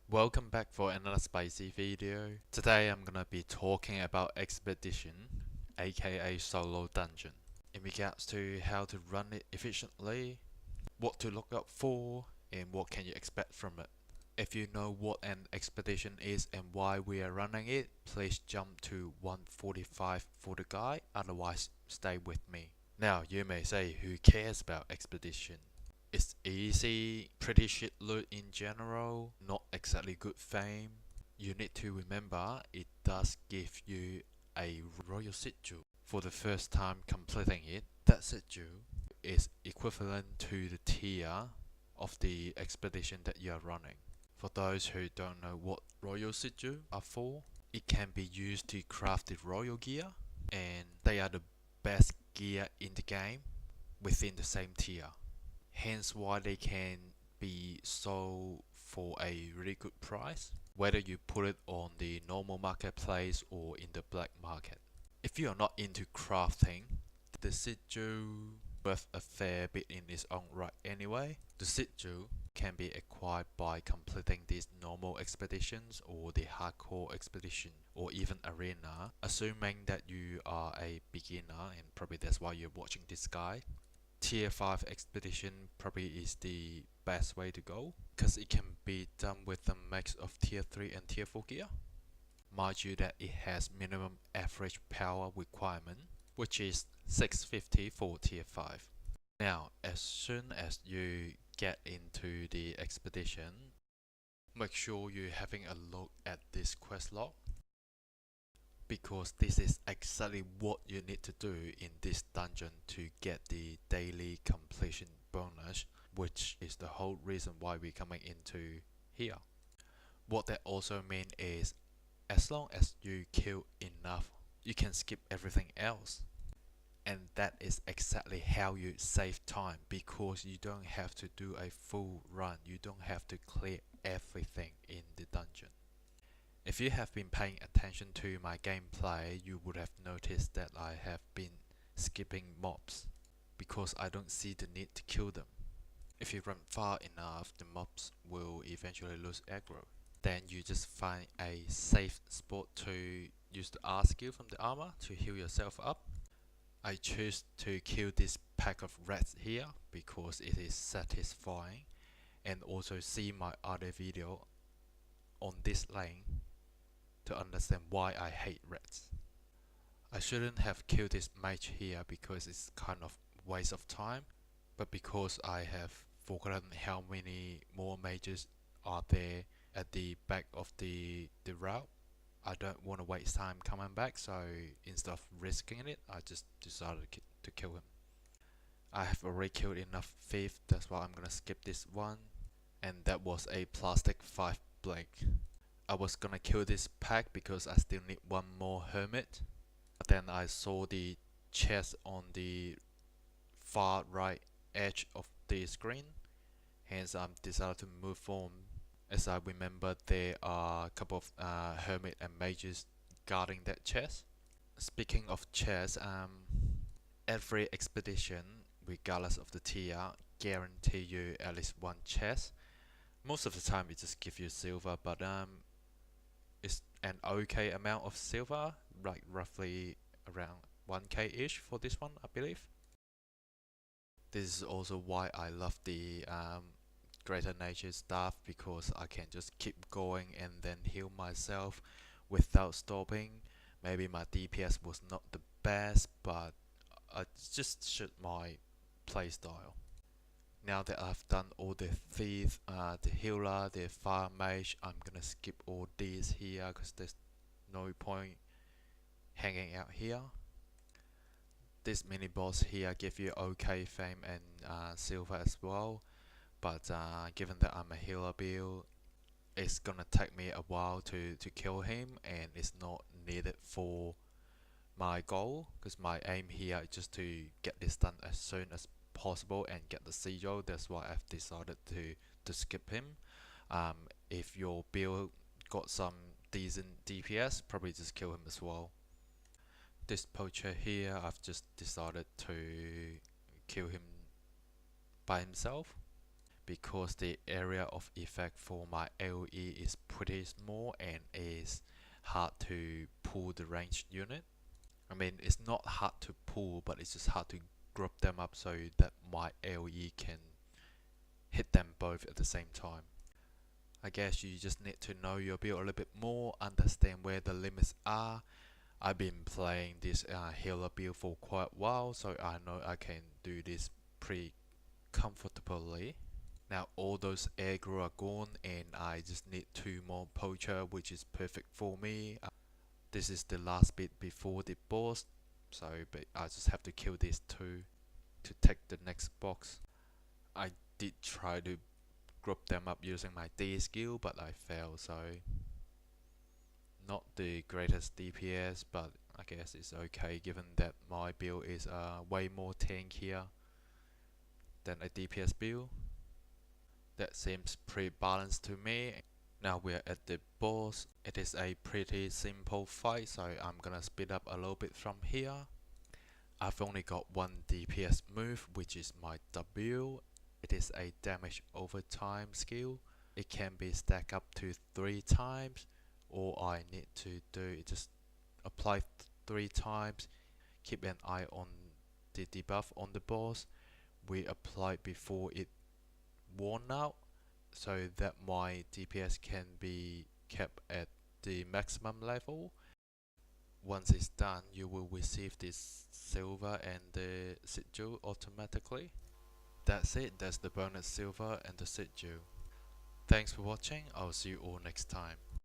Welcome back for another spicy video. Today I'm gonna be talking about Expedition, aka Solo Dungeon, in regards to how to run it efficiently, what to look out for, and what can you expect from it. If you know what an expedition is and why we are running it, please jump to 145 for the guide, otherwise stay with me. Now you may say, who cares about expedition? It's easy, pretty shit loot in general, not exactly good fame. You need to remember it does give you a royal sigil for the first time completing it. That sigil is equivalent to the tier of the expedition that you are running. For those who don't know what royal sigil are for, it can be used to craft the royal gear, and they are the best gear in the game within the same tier. Hence why they can be sold for a really good price, whether you put it on the normal marketplace or in the black market. If you are not into crafting, the sigil worth a fair bit in its own right anyway. The sigil can be acquired by completing these normal expeditions or the hardcore expedition or even arena, assuming that you are a beginner, and probably that's why you're watching this guide. Tier 5 expedition probably is the best way to go, because it can be done with a mix of tier 3 and tier 4 gear. Mind you that it has minimum average power requirement, which is 650 for tier 5. Now, as soon as you get into the expedition, make sure you're having a look at this quest log, because this is exactly what you need to do in this dungeon to get the daily completion bonus, which is the whole reason why we're coming into here. What that also means is, as long as you kill enough, you can skip everything else. And that is exactly how you save time, because you don't have to do a full run, you don't have to clear everything in the dungeon. If you have been paying attention to my gameplay, you would have noticed that I have been skipping mobs, because I don't see the need to kill them. If you run far enough, the mobs will eventually lose aggro. Then you just find a safe spot to use the R skill from the armor to heal yourself up. I choose to kill this pack of rats here because it is satisfying, and also see my other video on this lane to understand why I hate rats. I shouldn't have killed this mage here because it's kind of waste of time, but because I have forgotten how many more mages are there at the back of the route, I don't want to waste time coming back, so instead of risking it, I just decided to kill him. I have already killed enough thief, that's why I'm gonna skip this one. And that was a plastic 5 blink. I was gonna kill this pack because I still need one more hermit. But then I saw the chest on the far right edge of the screen, hence I decided to move on, as I remember there are a couple of hermit and mages guarding that chest. Speaking of chests, every expedition, regardless of the tier, guarantee you at least one chest. Most of the time it just gives you silver, but it's an okay amount of silver, like roughly around 1k ish for this one, I believe. This is also why I love the greater nature stuff, because I can just keep going and then heal myself without stopping. Maybe my DPS was not the best, but I just suit my playstyle. Now that I've done all the thief, the healer, the fire mage, I'm gonna skip all these here because there's no point hanging out here. This mini boss here give you okay fame and silver as well, but given that I'm a healer build, it's gonna take me a while to kill him, and it's not needed for my goal, because my aim here is just to get this done as soon as possible and get the sigil. That's why I've decided to skip him. If your build got some decent DPS, probably just kill him as well. This poacher here, I've just decided to kill him by himself, because the area of effect for my AoE is pretty small and is hard to pull the ranged unit. I mean, it's not hard to pull, but it's just hard to group them up so that my AoE can hit them both at the same time. I guess you just need to know your build a little bit more, understand where the limits are. I've been playing this healer build for quite a while, so I know I can do this pretty comfortably. Now all those aggro are gone and I just need 2 more poacher, which is perfect for me. This is the last bit before the boss, so but I just have to kill these 2 to take the next box. I did try to group them up using my D skill, but I failed, so not the greatest DPS, but I guess it's okay given that my build is way more tankier than a DPS build. That seems pretty balanced to me. Now we're at the boss. It is a pretty simple fight, so I'm gonna speed up a little bit from here. I've only got 1 DPS move, which is my W. It is a damage over time skill. It can be stacked up to 3 times. All I need to do is just apply 3 times. Keep an eye on the debuff on the boss. We apply before it worn out, so that my DPS can be kept at the maximum level. Once it's done, you will receive this silver and the sigil automatically. That's it, that's the bonus silver and the sigil. Thanks for watching, I'll see you all next time.